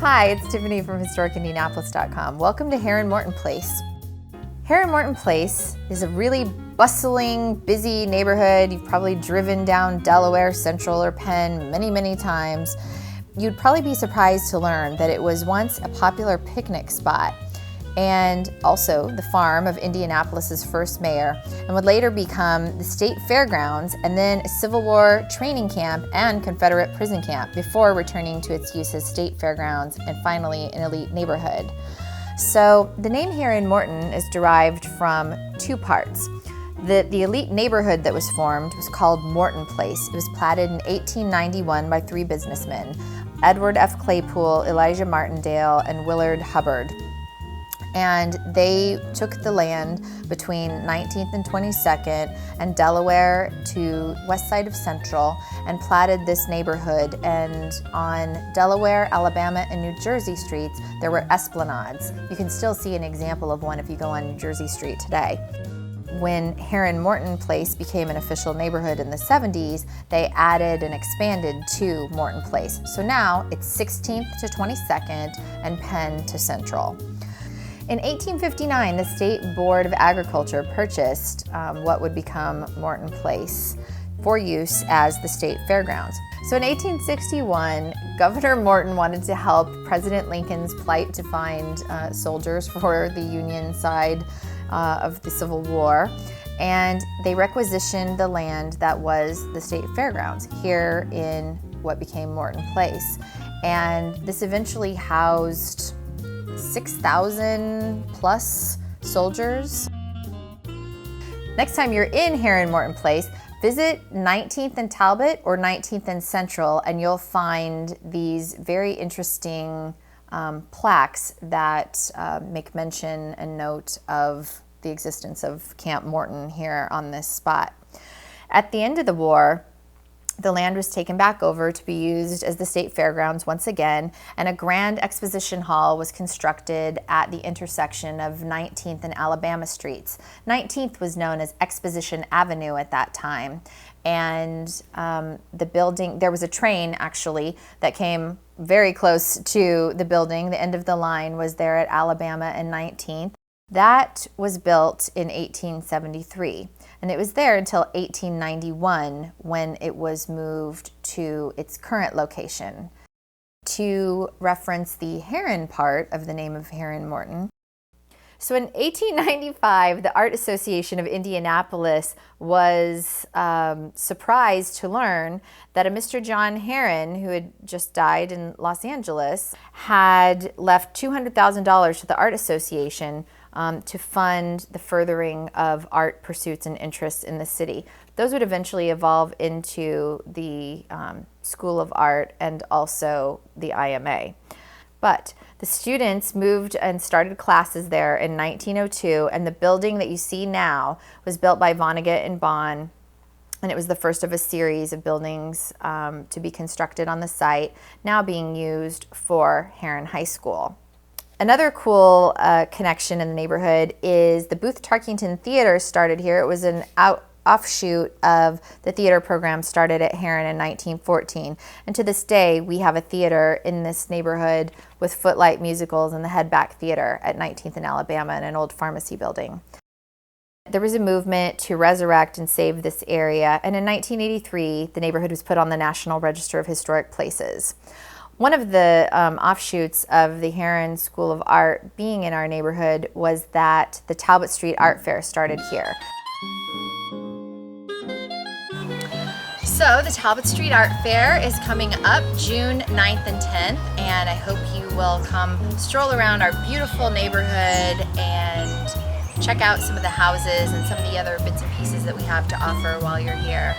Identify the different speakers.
Speaker 1: Hi, it's Tiffany from HistoricIndianapolis.com. Welcome to Herron-Morton Place. Herron-Morton Place is a really bustling, busy neighborhood. You've probably driven down Delaware, Central, or Penn many times. You'd probably be surprised to learn that it was once a popular picnic spot and also the farm of Indianapolis's first mayor, and would later become the state fairgrounds and then a Civil War training camp and Confederate prison camp before returning to its use as state fairgrounds and finally an elite neighborhood. So the name Herron-Morton is derived from two parts. The elite neighborhood that was formed was called Morton Place. It was platted in 1891 by three businessmen, Edward F. Claypool, Elijah Martindale, and Willard Hubbard. And they took the land between 19th and 22nd and Delaware to west side of Central and platted this neighborhood. And on Delaware, Alabama, and New Jersey streets, there were esplanades. You can still see an example of one if you go on New Jersey Street today. When Herron-Morton Place became an official neighborhood in the 70s, they added and expanded to Morton Place. So now it's 16th to 22nd and Penn to Central. In 1859, the State Board of Agriculture purchased what would become Morton Place for use as the state fairgrounds. So in 1861, Governor Morton wanted to help President Lincoln's plight to find soldiers for the Union side of the Civil War, and they requisitioned the land that was the state fairgrounds here in what became Morton Place. And this eventually housed 6,000 plus soldiers. Next time you're in Herron-Morton Place, visit 19th and Talbot or 19th and Central, and you'll find these very interesting plaques that make mention and note of the existence of Camp Morton here on this spot. At the end of the war, the land was taken back over to be used as the state fairgrounds once again, and a grand exposition hall was constructed at the intersection of 19th and Alabama streets. 19th was known as Exposition Avenue at that time, and the building, there was a train actually that came very close to the building. The end of the line was there at Alabama and 19th. That was built in 1873. And it was there until 1891 when it was moved to its current location. To reference the Herron part of the name of Herron-Morton. So in 1895, the Art Association of Indianapolis was surprised to learn that a Mr. John Herron, who had just died in Los Angeles, had left $200,000 to the Art Association to fund the furthering of art pursuits and interests in the city. Those would eventually evolve into the School of Art and also the IMA. But the students moved and started classes there in 1902, and the building that you see now was built by Vonnegut and Bond, and it was the first of a series of buildings to be constructed on the site, now being used for Herron High School. Another cool connection in the neighborhood is the Booth Tarkington Theater started here. It was an offshoot of the theater program started at Herron in 1914. And to this day, we have a theater in this neighborhood with footlight musicals and the Headback Theater at 19th and Alabama in an old pharmacy building. There was a movement to resurrect and save this area, and in 1983, the neighborhood was put on the National Register of Historic Places. One of the offshoots of the Herron School of Art being in our neighborhood was that the Talbot Street Art Fair started here. So the Talbot Street Art Fair is coming up June 9th and 10th, and I hope you will come stroll around our beautiful neighborhood and check out some of the houses and some of the other bits and pieces that we have to offer while you're here.